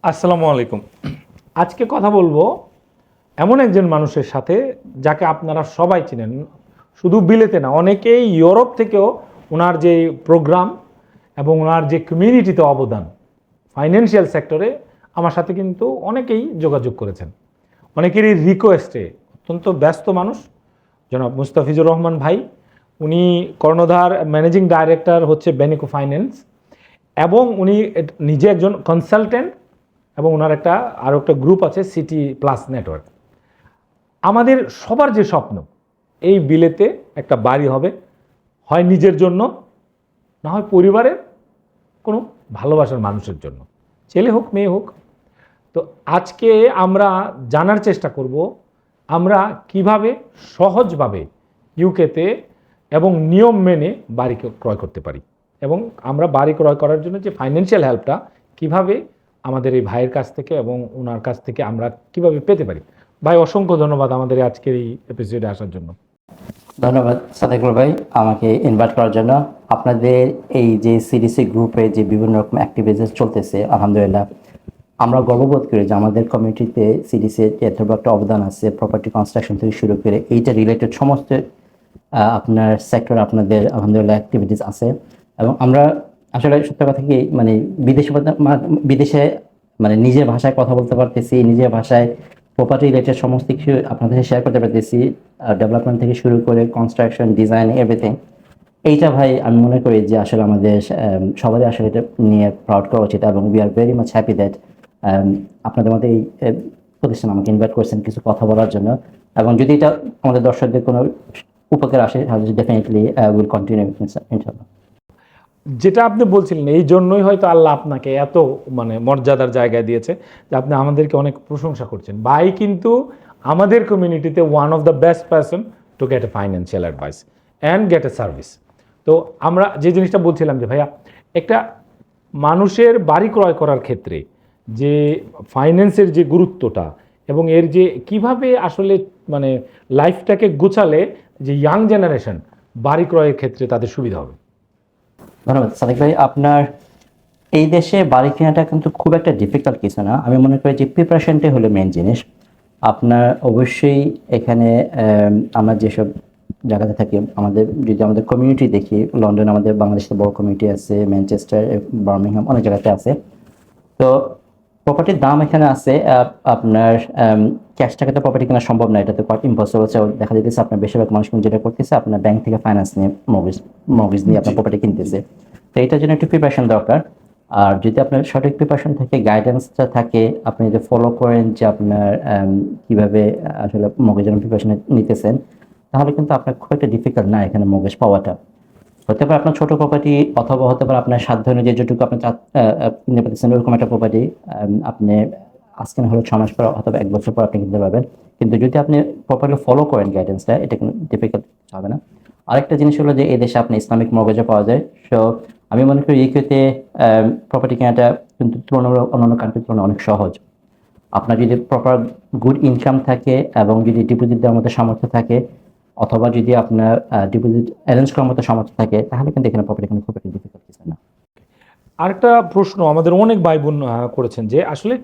আসসালামু আলাইকুম। আজকে কথা বলবো এমন একজন মানুষের সাথে যাকে আপনারা সবাই চিনেন, শুধু বিলেতে না, অনেকেই ইউরোপ থেকেও ওনার যে প্রোগ্রাম এবং ওনার যে কমিউনিটিতে অবদান ফাইন্যান্সিয়াল সেক্টরে আমার সাথে কিন্তু অনেকেই যোগাযোগ করেছেন। অনেকেরই রিকোয়েস্টে অত্যন্ত ব্যস্ত মানুষ জনাব মুস্তাফিজুর রহমান ভাই। উনি কর্ণধার ম্যানেজিং ডাইরেক্টর হচ্ছে বেনিকো ফাইন্যান্স এবং উনি নিজে একজন কনসালটেন্ট এবং ওনার আরও একটা গ্রুপ আছে সিটি প্লাস নেটওয়ার্ক। আমাদের সবার যে স্বপ্ন এই বিলেতে একটা বাড়ি হবে, হয় নিজের জন্য, না হয় পরিবারের কোনো ভালোবাসার মানুষের জন্য, ছেলে হোক মেয়ে হোক। তো আজকে আমরা জানার চেষ্টা করব আমরা কিভাবে সহজভাবে ইউকেতে এবং নিয়ম মেনে বাড়ি ক্রয় করতে পারি, এবং আমরা বাড়ি ক্রয় করার জন্য যে ফাইন্যান্সিয়াল হেল্পটা কিভাবে আমাদের এই ভাইয়ের কাছ থেকে এবং ওনার কাছ থেকে আমরা কিভাবে পেতে পারি। ভাই, অসংখ্য ধন্যবাদ আমাদের আজকের এই এপিসোডে আসার জন্য। ধন্যবাদ সাদেকুল ভাই আমাকে ইনভাইট করার জন্য। আপনাদের এই যে সিডিসি গ্রুপে যে বিভিন্ন রকম অ্যাক্টিভিটিস চলতেছে, আলহামদুলিল্লাহ আমরা গর্ববোধ করি যে আমাদের কমিউনিটিতে সিডিসির এত বড় একটা অবদান আছে। প্রপার্টি কনস্ট্রাকশন থেকে শুরু করে এইটা রিলেটেড সমস্ত আপনার সেক্টর আপনাদের আলহামদুলিল্লাহ অ্যাক্টিভিটিস আছে। এবং আমরা আসলে সত্য কথা কি বিদেশে মানে নিজের ভাষায় কথা বলতে পারতেছি, নিজের ভাষায় প্রপার্টি রিলেটেড সমস্ত কিছু আপনাদের সাথে শেয়ার করতে পারতেছি, ডেভেলপমেন্ট থেকে শুরু করে কনস্ট্রাকশন, ডিজাইন, এভরিথিং। এইটা ভাই আমি মনে করি যে আসলে আমাদের সবারই আসলে এটা নিয়ে প্রাউড করা উচিত। এবং we are very much happy that আপনাদের মধ্যে এই প্রতিষ্ঠান আমাকে ইনভাইট করেছেন কিছু কথা বলার জন্য। এবং যদি এটা আমাদের দর্শকদের কোনো উপকার আসে তাহলে ডেফিনেটলি উইল কন্টিনিউ ইনশাআল্লাহ। যেটা আপনি বলছিলেন, এই জন্যই হয়তো আল্লাহ আপনাকে এত মর্যাদার জায়গায় দিয়েছে যে আপনি আমাদেরকে অনেক প্রশংসা করছেন। ভাই কিন্তু আমাদের কমিউনিটিতে one of the best person to get A financial advice and get a service. তো আমরা যে জিনিসটা বলছিলাম যে ভাইয়া, একটা মানুষের বাড়ি ক্রয় করার ক্ষেত্রে যে ফাইন্যান্সের যে গুরুত্বটা এবং এর যে কিভাবে আসলে লাইফটাকে গোছালে যে ইয়াং জেনারেশন বাড়ি ক্রয়ের ক্ষেত্রে তাদের সুবিধা হবে। ধন্যবাদ সাদিক ভাই। আপনার এই দেশে বাড়ি কেনাটা কিন্তু খুব একটা ডিফিকাল্ট কিছু না। আমি মনে করি যে প্রিপারেশনটাই হলো মেন জিনিস। আপনার অবশ্যই এখানে আমরা যেসব জায়গাতে থাকি, আমাদের কমিউনিটি দেখি, লন্ডন আমাদের বাংলাদেশের বড় কমিউনিটি আছে, ম্যানচেস্টার, বার্মিংহাম, অনেক জায়গাতে আছে। তো প্রপার্টির দাম এখানে আছে। আপনার ক্যাশ টাকাতে প্রপার্টি কেনা সম্ভব না, এটা তো কোয়াইট ইম্পসিবল। দেখা যেতেছে আপনার বেশিরভাগ মানুষ কিন্তু যেটা করতেছে আপনার ব্যাংক থেকে ফাইন্যান্স নিয়ে মর্গেজ নিয়ে আপনার প্রপার্টি কিনতেছে। তো এটার জন্য একটু প্রিপারেশন দরকার। আর যদি আপনার সঠিক প্রিপারেশন থেকে গাইডেন্সটা থাকে, আপনি যদি ফলো করেন যে আপনার কিভাবে আসলে মর্গেজের প্রিপারেশন নিতেছেন, তাহলে কিন্তু আপনার খুব একটা ডিফিকাল্ট না এখানে মর্গেজ পাওয়াটা। হতে পারে আপনার ছোট প্রপার্টি, অথবা হতে পারে আপনার সাধ্য অনুযায়ী যেটুকু আপনি কিনতে পারতেছেন ওরকম একটা প্রপার্টি আপনি আজকে না হলে 6 মাস পর অথবা 1 বছর পর আপনি কিনতে পারবেন। কিন্তু যদি আপনি প্রপারলি ফলো করেন গাইডেন্সটা, এটা কোনো ডিফিকাল্ট হবে না। আরেকটা জিনিস হলো যে এই দেশে আপনি ইসলামিক মর্গেজও পাওয়া যায়। সো আমি মনে করি ইউকেতে প্রপার্টি কেনাটা কিন্তু তুলনামূলক অন্যান্য কান্ট্রির তুলনায় অনেক সহজ। আপনার যদি প্রপার গুড ইনকাম থাকে এবং যদি ডিপোজিট দেওয়ার মতো সামর্থ্য থাকে, অথবা যদি আপনার ডিপোজিট অ্যারেঞ্জ করার মতো সামর্থ্য থাকে, তাহলে কিন্তু এখানে প্রপার্টি কিন্তু খুব একটা ডিফিকাল্ট কিছু না। আরেকটা প্রশ্ন আমাদের অনেক ভাই বোন করেছেন যে আসলে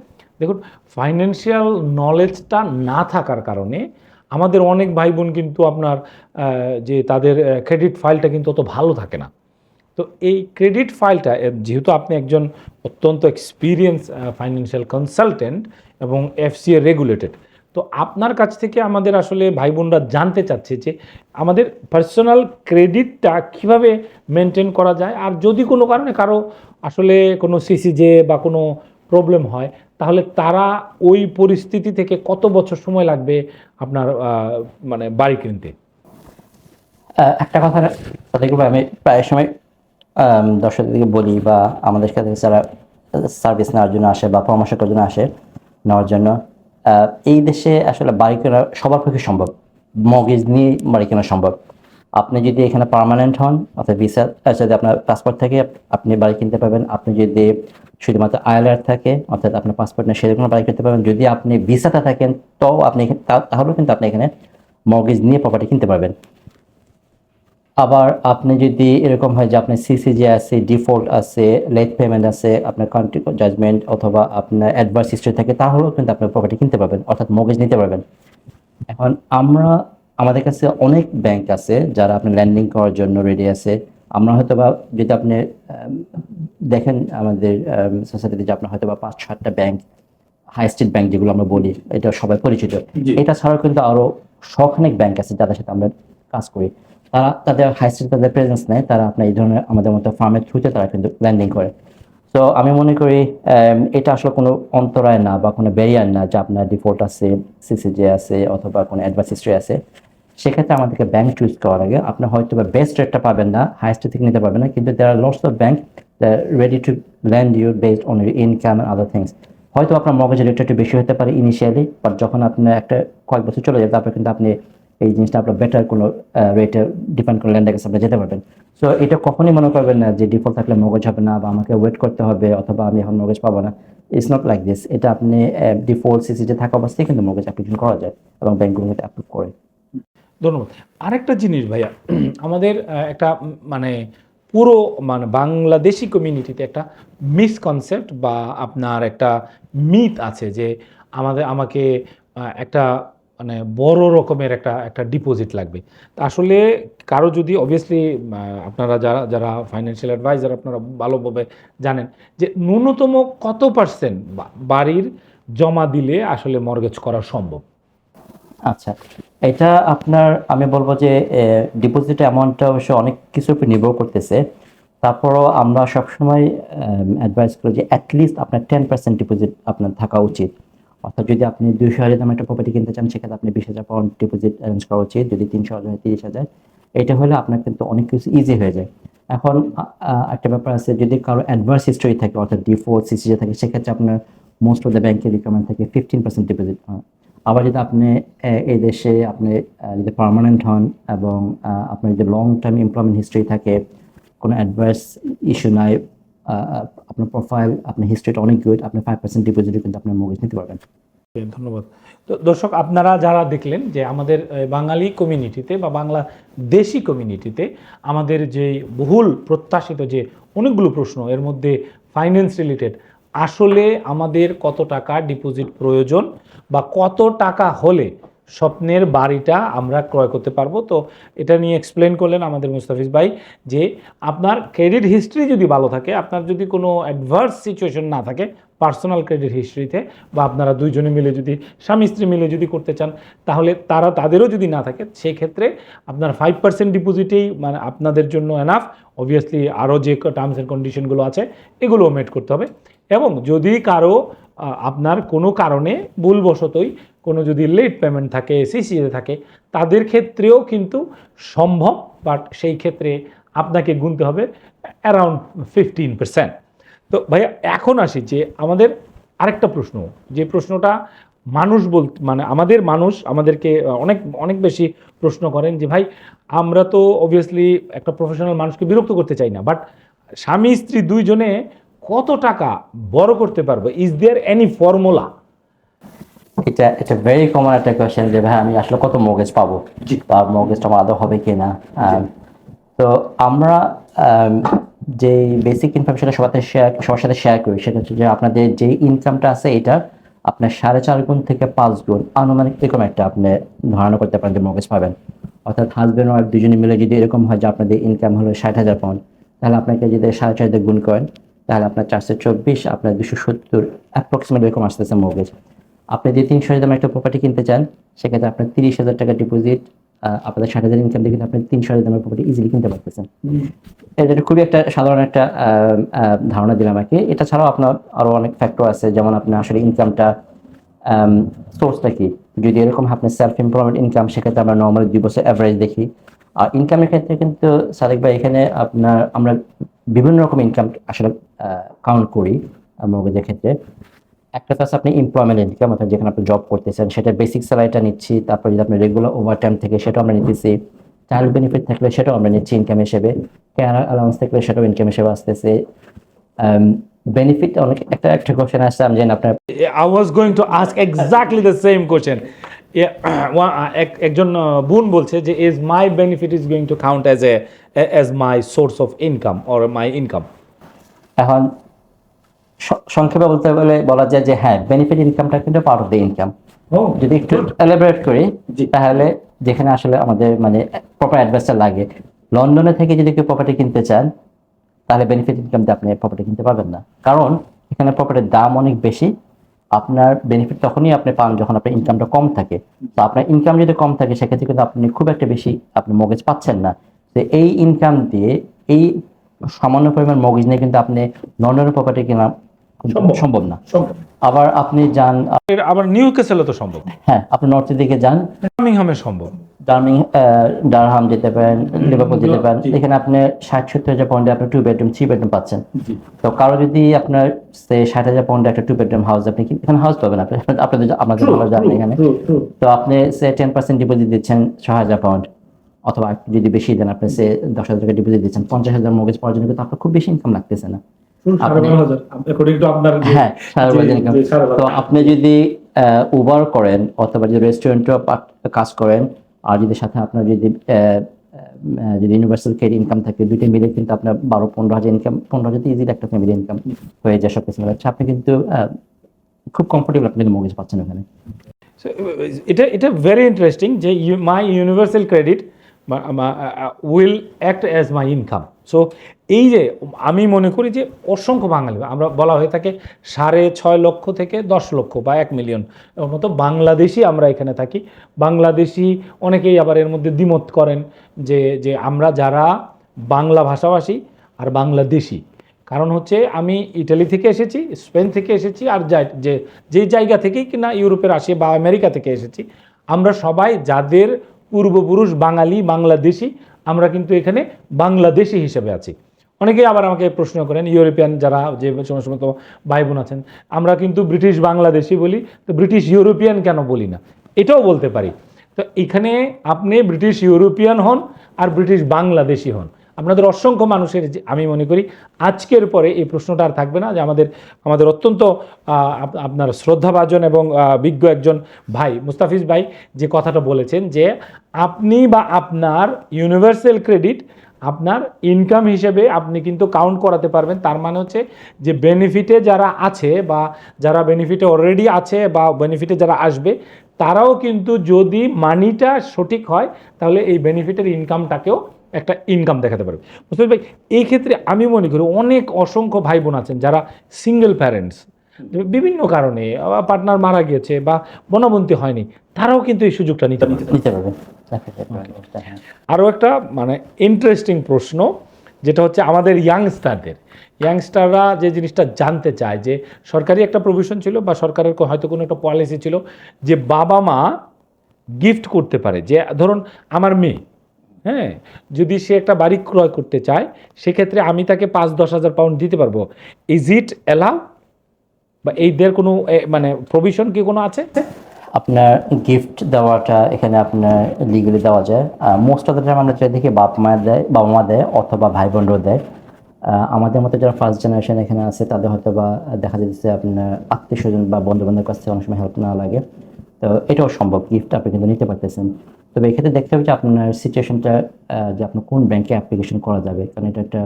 দেখুন, ফাইন্যান্সিয়াল নলেজটা না থাকার কারণে আমাদের অনেক ভাই বোন কিন্তু যে তাদের ক্রেডিট ফাইলটা কিন্তু অত ভালো থাকে না। তো এই ক্রেডিট ফাইলটা, যেহেতু আপনি একজন অত্যন্ত এক্সপিরিয়েন্স ফাইন্যান্সিয়াল কনসালটেন্ট এবং এফসিএ রেগুলেটেড, তো আপনার কাছ থেকে আমাদের আসলে ভাই বোনরা জানতে চাচ্ছে যে আমাদের পার্সোনাল ক্রেডিটটা কিভাবে মেনটেন করা যায়, আর যদি কোনো কারণে কারো আসলে কোনো সিসিজে বা কোনো প্রবলেম হয়, তাহলে তারা ওই পরিস্থিতি থেকে কত বছর সময় লাগবে আপনার বাড়ি কিনতে। একটা কথা তাদেরকে আমি প্রায় সময় দর্শকদেরকে বলি, বা আমাদের কাছে যারা সার্ভিস নেওয়ার জন্য আসে বা পরামর্শ করার জন্য আসে নেওয়ার জন্য, এই দেশে আসলে বাড়ি কেনা সবার পক্ষে সম্ভব। মর্গেজ নিয়ে বাড়ি কেনা সম্ভব। আপনি যদি এখানে পার্মানেন্ট হন, অর্থাৎ ভিসা, যদি আপনার পাসপোর্ট থাকে আপনি বাড়ি কিনতে পারবেন। আপনি যদি শুধুমাত্র আইএলআর থাকে, অর্থাৎ আপনার পাসপোর্ট নেই, সেরকম বাড়ি কিনতে পারবেন। যদি আপনি ভিসাটা থাকেন তো আপনি তাহলেও কিন্তু আপনি এখানে মর্গেজ নিয়ে প্রপার্টি কিনতে পারবেন। আবার আপনি যদি এরকম হয় যে আপনার সিসিজে আছে, ডিফল্ট আছে, লেট পেমেন্ট আছে, আপনার কান্ট্রি জাজমেন্ট অথবা আপনার অ্যাডভার্স হিস্ট্রি থাকে, তাহলেও কিন্তু আপনার প্রপার্টি কিনতে পারবেন, অর্থাৎ মর্গেজ নিতে পারবেন। এখন আমাদের কাছে অনেক ব্যাংক আছে যারা আপনি ল্যান্ডিং করার জন্য রেডি আছে। আমরা হয়তো বা যদি আপনি দেখেন আমাদের সোসাইটিতে যে আপনার হয়তো বা 5-7টা ব্যাংক, হাই স্ট্রিট ব্যাংক যেগুলো আমরা বলি, এটা সবাই পরিচিত। এটা ছাড়াও কিন্তু আরো শখানেক ব্যাংক আছে যাদের সাথে আমরা কাজ করি। তারা তাদের হাই স্ট্রিট তাদের প্রেজেন্স নেয়, তারা আপনার এই ধরনের আমাদের মতো ফার্মের থ্রুতে তারা কিন্তু ল্যান্ডিং করে। তো আমি মনে করি এটা আসলে কোনো অন্তরায় না বা কোনো ব্যারিয়ার না যে আপনার ডিফল্ট আছে, সিসিজে আছে অথবা কোনো অ্যাডভান্স হিস্ট্রি আছে। সেক্ষেত্রে আমাদেরকে ব্যাংক চুজ করার আগে আপনার হয়তো বা বেস্ট রেটটা পাবেন না, হাই স্ট্রিট থেকে নিতে পারবেন না, কিন্তু there are lots of bank ready to lend you based on your income and other things. হয়তো আপনার মর্গেজ রেটটা একটু বেশি হতে পারে ইনিশিয়ালি, বাট যখন আপনার একটা কয়েক বছর চলে যাবে তারপরে কিন্তু আপনি এই জিনিসটা আপনার বেটার কোনো রেটে ডিপেন্ড করে ল্যান্ডের কাছে আপনি যেতে পারবেন। সো এটা কখনই মনে করবেন না যে ডিফল্ট থাকলে মর্গেজ হবে না বা আমাকে ওয়েট করতে হবে অথবা আমি এখন মর্গেজ পাবো না। It's not like this. এটা আপনি ডিফল্ট সিসিজে থাকা অবস্থায় কিন্তু মর্গেজ অ্যাপ্লিকেশন করা যায় এবং ব্যাংকগুলো কিন্তু অ্যাপ্রুভ করে। ধন্যবাদ। আরেকটা জিনিস ভাইয়া, আমাদের একটা মানে পুরো মানে বাংলাদেশি কমিউনিটিতে একটা মিসকনসেপ্ট বা আপনার একটা মিথ আছে যে আমাকে একটা মানে বড় রকমের একটা একটা ডিপোজিট লাগবে। তা আসলে কারো যদি অবভিয়াসলি আপনারা যারা যারা ফাইন্যান্সিয়াল অ্যাডভাইজার আপনারা ভালোভাবে জানেন যে ন্যূনতম কত পার্সেন্ট বাড়ির জমা দিলে আসলে মর্গেজ করা সম্ভব? আচ্ছা, এটা আপনার আমি বলবো যে ডিপোজিট অ্যামাউন্টটা অবশ্য অনেক কিছুর উপর নির্ভর করতেছে। তারপরও আমরা সবসময় অ্যাডভাইস করি যে অ্যাটলিস্ট আপনার 10% ডিপোজিট আপনার থাকা উচিত। অর্থাৎ যদি আপনি 200,000 দামের একটা প্রপার্টি কিনতে চান, সেক্ষেত্রে আপনি 20,000 পাউন্ড ডিপোজিট অ্যারেঞ্জ করা উচিত। যদি 300,000 হয় 30,000। এটা হলে আপনার কিন্তু অনেক কিছু ইজি হয়ে যায়। এখন একটা ব্যাপার আছে, যদি কারো অ্যাডভার্স হিস্ট্রি থাকে অর্থাৎ ডিফল্ট সিসিজে থাকে, সেক্ষেত্রে আপনার মোস্ট অফ দ্য ব্যাংকের রিকোয়ারমেন্ট থাকে 15% ডিপোজিট। আবার যদি আপনি এই দেশে আপনি যদি পার্মানেন্ট হন এবং আপনার যদি লং টাইম এমপ্লয়মেন্ট হিস্ট্রি থাকে, কোনো অ্যাডভার্স ইস্যু নাই, আপনার প্রোফাইল আপনার হিস্ট্রিটা অনেক গুড, আপনি 5% ডিপোজিটে কিন্তু আপনার মর্গেজ নিতে পারবেন। ধন্যবাদ। তো দর্শক, আপনারা যারা দেখলেন যে আমাদের বাঙালি কমিউনিটিতে বা বাংলাদেশি কমিউনিটিতে আমাদের যে বহুল প্রত্যাশিত যে অনেকগুলো প্রশ্ন, এর মধ্যে ফাইন্যান্স রিলেটেড, আসলে আমাদের কত টাকা ডিপোজিট প্রয়োজন বা কত টাকা হলে স্বপ্নের বাড়িটা আমরা ক্রয় করতে পারবো, তো এটা নিয়ে এক্সপ্লেন করলেন আমাদের মুস্তাফিজ ভাই যে আপনার ক্রেডিট হিস্ট্রি যদি ভালো থাকে, আপনার যদি কোনো অ্যাডভার্স সিচুয়েশন না থাকে পার্সোনাল ক্রেডিট হিস্ট্রিতে, বা আপনারা দুইজনে মিলে যদি স্বামী স্ত্রী মিলে যদি করতে চান, তাহলে তাদেরও যদি না থাকে, সেক্ষেত্রে আপনার 5% ডিপোজিটেই মানে আপনাদের জন্য এনাফ। অবভিয়াসলি আরও যে টার্মস অ্যান্ড কন্ডিশনগুলো আছে এগুলোও মেট করতে হবে। এবং যদি কারো আপনার কোনো কারণে ভুলবশতই কোনো যদি লেট পেমেন্ট থাকে, সিসিএ থাকে, তাদের ক্ষেত্রেও কিন্তু সম্ভব, বাট সেই ক্ষেত্রে আপনাকে গুনতে হবে অ্যারাউন্ড 15%। তো ভাইয়া এখন আসি যে আমাদের আরেকটা প্রশ্ন, যে প্রশ্নটা মানুষ মানে মানুষ আমাদেরকে অনেক অনেক বেশি প্রশ্ন করেন যে ভাই, আমরা তো অবভিয়াসলি একটা প্রফেশনাল মানুষকে বিরক্ত করতে চাই না, বাট স্বামী স্ত্রী দুইজনে কত টাকা বড় করতে পারবে? Is there any formula? এটা ভেরি কমন একটা কোয়েশ্চেন যে ভাই আমি আসলে কত মর্গেজ পাবো বা মর্গেজটা আমার আদৌ হবে কিনা। তো আমরা যে বেসিক ইনফরমেশনটা সবার সাথে শেয়ার করি, সেটা হচ্ছে যে আপনাদের যে ইনকামটা আছে এটা আপনার 4.5 গুণ থেকে 5 গুণ আনুমানিক এরকম একটা আপনি ধারণা করতে পারেন যে মর্গেজ পাবেন। অর্থাৎ হাজব্যান্ড ওয়াইফ দুজনে মিলে যদি এরকম হয় যে আপনাদের ইনকাম হলো 60,000 পাউন্ড, তাহলে আপনাকে যদি 4.5 দিয়ে গুণ করেন, তাহলে আপনার 424, আপনার 270 অ্যাপ্রক্সিমেট এরকম আসতেছে মর্গেজ। আপনি যদি 300,000 দামের একটা প্রপার্টি কিনতে চান, সেক্ষেত্রে আপনার 30,000 টাকা ডিপোজিট, আপনাদের 60,000 ইনকাম দিয়ে কিন্তু আপনি 300,000 দামের প্রপার্টি ইজিলি কিনতে পারতেছেন। এটা খুবই একটা সাধারণ একটা ধারণা দিলাম আর কি। এটা ছাড়াও আপনার আরো অনেক ফ্যাক্টর আছে, যেমন আপনার আসলে ইনকামটা সোর্সটা কি। যদি এরকম আপনার সেলফ এমপ্লয়মেন্ট ইনকাম, সেক্ষেত্রে আমরা নর্মালি 2 বছর অ্যাভারেজ দেখি। আর ইনকামের ক্ষেত্রে কিন্তু সাদিক ভাই এখানে আমরা বিভিন্ন রকম ইনকাম আসলে কাউন্ট করি মর্গেজের ক্ষেত্রে। একটা তো আছে আপনি এমপ্লয়মেন্ট ইনকাম, অর্থাৎ যেখানে আপনি জব করতেছেন সেটা বেসিক স্যালারিটা নিচ্ছি, তারপর যদি আপনি রেগুলার ওভারটাইম থেকে সেটাও আমরা নিতেছি, চাইল্ড বেনিফিট থাকলে সেটাও আমরা নিচ্ছি ইনকাম হিসেবে, কেয়ার অ্যালাউন্স থাকলে সেটাও ইনকাম হিসেবে আসতেছে। বেনিফিট অনেক একটা কোশ্চেন আসছে, আমি জানি আপনার I was going to ask exactly the same question. একজন বোন বলছে যে is my benefit is going to count as my source of income or my income. এখন সংক্ষেপে বলতে গেলে বলা যায় যে হ্যাঁ, বেনিফিট ইনকামটা কিন্তু পার্ট অফ দ্য ইনকাম। যদি একটু এলাবোরেট করি তাহলে যেখানে আসলে আমাদের মানে প্রপার অ্যাডভাইসটা লাগে, লন্ডনে থেকে যদি কেউ প্রপার্টি কিনতে চান তাহলে বেনিফিট ইনকাম দিয়ে আপনি প্রপার্টি কিনতে পারবেন না, কারণ এখানে প্রপার্টির দাম অনেক বেশি। আপনার বেনিফিট তখনই আপনি পান যখন আপনার ইনকামটা কম থাকে। তো আপনার ইনকাম যদি কম থাকে সেক্ষেত্রে কিন্তু আপনি খুব একটা বেশি আপনি মর্গেজ পাচ্ছেন না। তো এই ইনকাম দিয়ে এই সামান্য পরিমাণ মর্গেজ নিয়ে কিন্তু আপনি লন্ডনের প্রপার্টি কেনা সম্ভব না। আবার আপনি যান, আবার নিউ ক্যাসেলে তো সম্ভব, হ্যাঁ আপনি নর্থের দিকে যান, বার্মিংহামে সম্ভব, ডারহাম যেতে পারেন, লিভারপুল যেতে পারেন, এখানে আপনি 60-70 হাজার পাউন্ডে আপনি 2 বেডরুম 3 বেডরুম পাচ্ছেন। তো কারো যদি আপনার 60,000 পাউন্ডে একটা 2 বেডরুম হাউস, আপনি এখানে হাউস পাবেন আপনাদের ভালো জানেন এখানে। তো আপনি 10% ডিপোজিট দিচ্ছেন 6,000 পাউন্ড, অথবা যদি বেশি দেন আপনি 10,000 টাকা ডিপোজিট দিচ্ছেন, 50,000 মর্গেজ পাওয়ার জন্য কিন্তু আপনার খুব বেশি ইনকাম লাগতেছে না। হ্যাঁ, তো আপনি যদি উবার করেন অথবা যদি রেস্টুরেন্টে কাজ করেন, আর যদি সাথে আপনার যদি ইউনিভার্সাল ক্রেডিট ইনকাম থাকে, দুইটা মিলে কিন্তু আপনার 12-15 হাজার ইনকাম, 15 হাজার ইজিলি একটা ফ্যামিলি ইনকাম হয়ে যায় সব কিছু মিলে। আপনি কিন্তু খুব কমফোর্টেবল আপনি কিন্তু মর্গেজ পাচ্ছেন ওখানে। এটা ভেরি ইন্টারেস্টিং যে my universal credit will act as my income. So এই যে আমি মনে করি যে অসংখ্য বাঙালি, আমরা বলা হয়ে থাকে 6.5 লক্ষ থেকে 10 লক্ষ বা 1 মিলিয়ন এর মতো বাংলাদেশি আমরা এখানে থাকি। বাংলাদেশি অনেকেই আবার এর মধ্যে দ্বিমত করেন যে আমরা যারা বাংলা ভাষাভাষী আর বাংলাদেশি, কারণ হচ্ছে আমি ইটালি থেকে এসেছি, স্পেন থেকে এসেছি, আর যে জায়গা থেকেই কিনা ইউরোপের আসি বা আমেরিকা থেকে এসেছি, আমরা সবাই যাদের পূর্বপুরুষ বাঙালি বাংলাদেশি, আমরা কিন্তু এখানে বাংলাদেশি হিসেবে আছি। অনেকেই আবার আমাকে প্রশ্ন করেন, ইউরোপিয়ান যারা যে সমস্ত ভাই বোন আছেন, আমরা কিন্তু ব্রিটিশ বাংলাদেশি বলি, তো ব্রিটিশ ইউরোপিয়ান কেন বলি না, এটাও বলতে পারি। তো এখানে আপনি ব্রিটিশ ইউরোপিয়ান হন আর ব্রিটিশ বাংলাদেশি হন, আপনাদের অসংখ্য মানুষের আমি মনে করি আজকের পরে এই প্রশ্নটা আর থাকবে না। যে আমাদের অত্যন্ত আপনার শ্রদ্ধাভাজন এবং বিজ্ঞ একজন ভাই মুস্তাফিজ ভাই যে কথাটা বলেছেন যে আপনি বা আপনার ইউনিভার্সাল ক্রেডিট আপনার ইনকাম হিসেবে আপনি কিন্তু কাউন্ট করাতে পারবেন। তার মানে হচ্ছে যে বেনিফিটে যারা আছে বা যারা বেনিফিটে অলরেডি আছে বা বেনিফিটে যারা আসবে, তারাও কিন্তু যদি মানিটা সঠিক হয় তাহলে এই বেনিফিটের ইনকামটাকেও একটা ইনকাম দেখাতে পারবে। মুস্তাফিজ ভাই, এই ক্ষেত্রে আমি মনে করি অনেক অসংখ্য ভাই বোন আছেন যারা সিঙ্গেল প্যারেন্টস, বিভিন্ন কারণে পার্টনার মারা গিয়েছে বা বনাবন্তি হয়নি, তারাও কিন্তু এই সুযোগটা নিতে পারবে। আরও একটা মানে ইন্টারেস্টিং প্রশ্ন যেটা হচ্ছে আমাদের ইয়াংস্টাররা যে জিনিসটা জানতে চায় যে সরকারি একটা প্রভিশন ছিল বা সরকারের হয়তো কোনো একটা পলিসি ছিল যে বাবা মা গিফট করতে পারে, যে ধরুন আমার মেয়ে, হ্যাঁ, যদি সে একটা বাড়ি ক্রয় করতে চায় সেক্ষেত্রে আমি তাকে 5-10 হাজার পাউন্ড দিতে পারবো। ইজ ইট অ্যালাউ বা এইদের কোনো মানে প্রভিশন কি কোনো আছে? আপনার গিফট দেওয়াটা এখানে আপনার লিগালি দেওয়া যায়। মোস্ট অফ দ্য টাইম আমরা যেটা দেখি বাবা মা দেয় অথবা ভাই বোনরাও দেয়। আমাদের মতো যারা ফার্স্ট জেনারেশন এখানে আছে তাদের হয়তো বা দেখা যাচ্ছে আপনার আত্মীয় স্বজন বা বন্ধু বান্ধবের কাছ থেকে অনেক সময় হেল্প নেওয়া লাগে। তো এটাও সম্ভব, গিফট আপনি কিন্তু নিতে পারতেছেন। তবে এক্ষেত্রে দেখতে হবে যে আপনার সিচুয়েশনটা, যে আপনার কোন ব্যাংকে অ্যাপ্লিকেশন করা যাবে, কারণ এটা একটা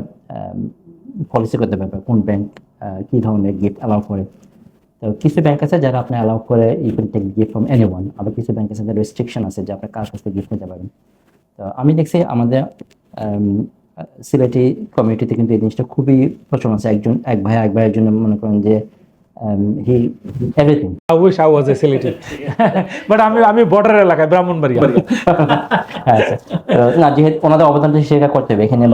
পলিসি করতে ব্যাপার, কোন ব্যাংক কী ধরনের গিফট অ্যালাউ করে। তো কিছু ব্যাংক আছে যারা আপনি অ্যালাউ করে you can take gift from anyone, আবার কিছু ব্যাংক আছে যাদের রেস্ট্রিকশন আছে যে আপনার কার কাছ থেকে গিফট নিতে পারেন। তো আমি দেখছি আমাদের সিলেটি কমিউনিটিতে কিন্তু এই জিনিসটা খুবই প্রচলন আছে। এক ভাইয়ের জন্য মনে করেন যে he everything. I wish I was a Sylheti, but আমি বর্ডার এলাকায় ব্রাহ্মণবাড়িয়া। আচ্ছা, না যেহেতু ওনাদের অবদানটা সেটা করতে হবে এখানে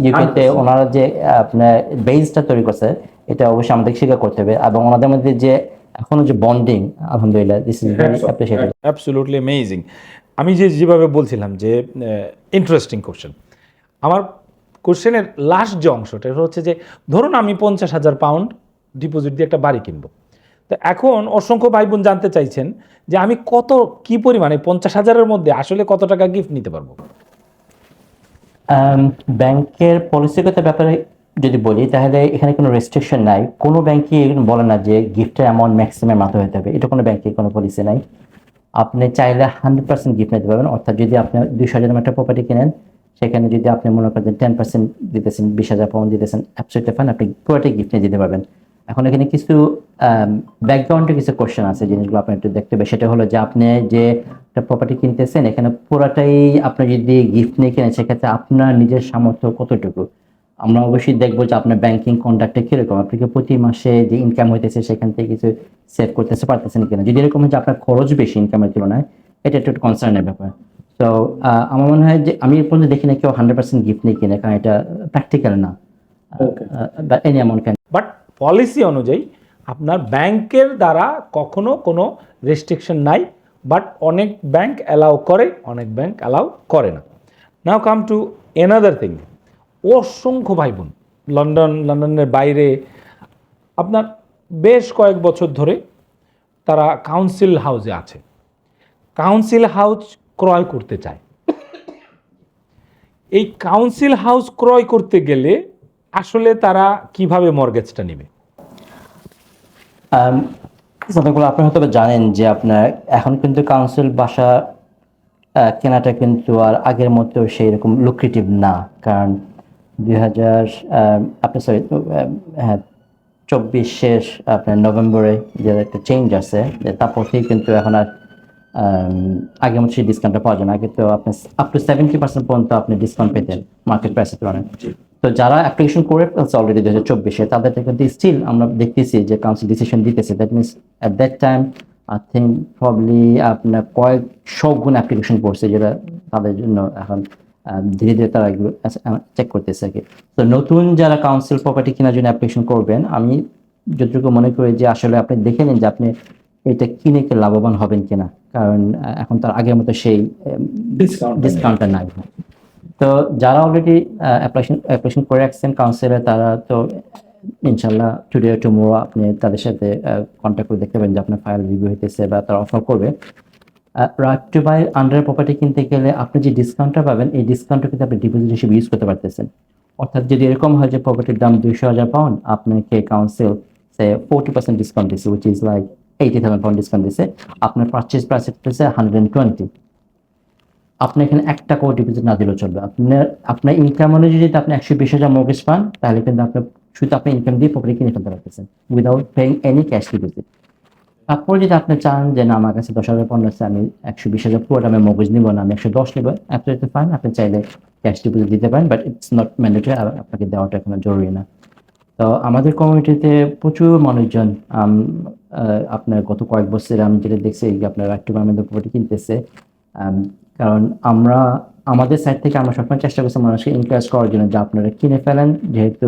ইউকেতে ওনারা যে আপনার বেসটা তৈরি করছে এটা অবশ্যই আমাদের স্বীকার করতে হবে, এবং ওনাদের মধ্যে যে এখনো যে বন্ডিং, আলহামদুলিল্লাহ, this is very appreciated, absolutely amazing. আমি যেভাবে বলছিলাম যে ইন্টারেস্টিং কোশ্চেন, আমার কোশ্চেনের লাস্ট যে অংশটা হচ্ছে যে ধরুন আমি 50,000 পাউন্ড ডিপোজিট দিয়ে একটা বাড়ি কিনবো। তো এখন অসংখ্য ভাই বোন জানতে চাইছেন যে আমি কি পরিমাণে 50,000-এর মধ্যে আসলে কত টাকা গিফট নিতে পারবো। ব্যাংকের পলিসিগত ব্যাপারে যদি বলি তাহলে এখানে কোনো রেস্ট্রিকশন নাই। কোনো ব্যাংকই বলে না যে গিফটের অ্যামাউন্ট ম্যাক্সিমাম মাত্র হতে হবে, এটা কোনো ব্যাংকের কোনো পলিসি নাই। আপনি চাইলে 100% গিফট নিতে পারবেন। অর্থাৎ যদি আপনি 200,000 একটা প্রপার্টি কিনেন, সেখানে যদি আপনি মনে করেন 10% দিতেছেন, 20,000 পাউন্ড দিতেছেন, অ্যাবসলিউটলি ফাইন, আপনি পুরোটা গিফট নিয়ে দিতে পারবেন। এখন এখানে কিছু ব্যাকগ্রাউন্ডে কিছু কোশ্চেন আছে, জিনিসগুলো আপনি একটু দেখতে হবে। সেটা হলো যে আপনি যে একটা প্রপার্টি কিনতেছেন, এখানে পুরোটাই আপনি যদি গিফট নিয়ে কিনেন, সেক্ষেত্রে আপনার নিজের সামর্থ্য কতটুকু। আমরা অবশ্যই দেখবো যে আপনার ব্যাংকিং কন্ট্রাক্টটা কিরকম, আপনি কি প্রতি মাসে যে ইনকাম হইতেছে সেখান থেকে কিছু সেভ করতেছে পারতেছেন কিনা। যদি এরকম হয় যে আপনার খরচ বেশি ইনকামের তুলনায়, এটা একটু কনসার্নের ব্যাপার। তো আমার মনে হয় যে আমি এর পর্যন্ত দেখি না কেউ 100% গিফট নিয়ে কিনে, কারণ এটা প্র্যাকটিক্যাল না। বা any amount can. But policy অনুযায়ী আপনার ব্যাংকের দ্বারা কখনো কোনো রেস্ট্রিকশন নাই, বাট অনেক ব্যাংক অ্যালাউ করে, অনেক ব্যাংক অ্যালাউ করে না। নাও কাম টু এনাদার থিং, অসংখ্য ভাই বোন লন্ডনের বাইরে আপনার বেশ কয়েক বছর ধরে তারা কাউন্সিল হাউসে আছে, কাউন্সিল হাউস ক্রয় করতে চায়। এই কাউন্সিল হাউস ক্রয় করতে গেলে আসলে তারা কিভাবে মর্গেজটা নেবে? সাদাগুলো আপনি হয়তো জানেন যে আপনার এখন কিন্তু কাউন্সিল বাসা কেনাটা কিন্তু আর আগের মতো সেই রকম লুক্রেটিভ না। কারণ 2000 আপনি সরি হ্যাঁ 24 শেষ আপনার নভেম্বরে যে একটা চেঞ্জ আছে, তারপর থেকে কিন্তু এখন আর আগের মতো সেই ডিসকাউন্টটা পাওয়া যায় না। আগে তো আপনি আপ টু 70% পর্যন্ত আপনি ডিসকাউন্ট পেতেন মার্কেট প্রাইসের তুলনায়। তো যারা অ্যাপ্লিকেশন করে ফেলছে অলরেডি 2024-এ, তাদের কিন্তু স্টিল আমরা দেখতেছি যে কাউন্সিল ডিসিশন দিতেছে। That means at that time I think probably আপনার কয়েকশো গুণ অ্যাপ্লিকেশন করছে, যেটা তাদের জন্য এখন ধীরে ধীরে তারা এগুলো চেক করতেছে আর কি। তো নতুন যারা কাউন্সিল প্রপার্টি কেনার জন্য অ্যাপ্লিকেশন করবেন, আমি যতটুকু মনে করি যে আসলে আপনি দেখে নিন যে আপনি এটা কিনে কি লাভবান হবেন কিনা। কারণ এখন তার আগের মতো সেই ডিসকাউন্টটা নাই। তো যারা অলরেডি অ্যাপ্লিকেশন করে রাখছেন কাউন্সিলে, তারা তো ইনশাল্লাহ টুডে টুমোরো আপনি তাদের সাথে কন্ট্যাক্ট করে দেখতে পারেন যে আপনার ফাইল রিভিউ হইতেছে বা তারা অফার করবে। Right to buy under property কিনতে গেলে আপনি যে ডিসকাউন্টটা পাবেন, এই ডিসকাউন্টটা কিন্তু আপনি ডিপোজিট হিসেবে ইউজ করতে পারতেছেন। অর্থাৎ যদি এরকম হয় যে প্রপার্টির দাম 200,000 পাউন্ড, আপনাকে কাউন্সিল সে 40% ডিসকাউন্ট দিচ্ছে, which is like 80,000 pound discount দিচ্ছে, আপনার পারচেজ প্রাইস হচ্ছে 120। আপনি এখানে 1 টাকাও ডিপোজিট না দিলেও চলবে। আপনার ইনকাম অনুযায়ী যদি আপনি 120,000 মর্গেজ পান, তাহলে কিন্তু আপনি শুধু আপনার ইনকাম দিয়ে প্রপার্টি কিনে ফেলতে পারতেছেন without paying any cash deposit. তারপর যদি আপনি চান যে না আমার কাছে 10,000 পাউন্ড আছে, আমি 120,000 পুরোটা আমি মর্গেজ নিব না, আমি 110 নিব, অ্যাবসলিউটলি ফাইন, আপনি চাইলে ক্যাশ ডিপোজিট দিতে পারেন, বাট ইটস নট ম্যান্ডেটরি, আপনাকে দেওয়াটা এখন জরুরি না। তো আমাদের কমিউনিটিতে প্রচুর মানুষজন আপনার গত কয়েক বছরে আমি যেটা দেখছি আপনার একটু আমাদের প্রপার্টি কিনতেছে। কারণ আমরা আমাদের সাইড থেকে আমরা সবসময় চেষ্টা করছি মানুষকে এনকারেজ করার জন্য যে আপনারা কিনে ফেলেন, যেহেতু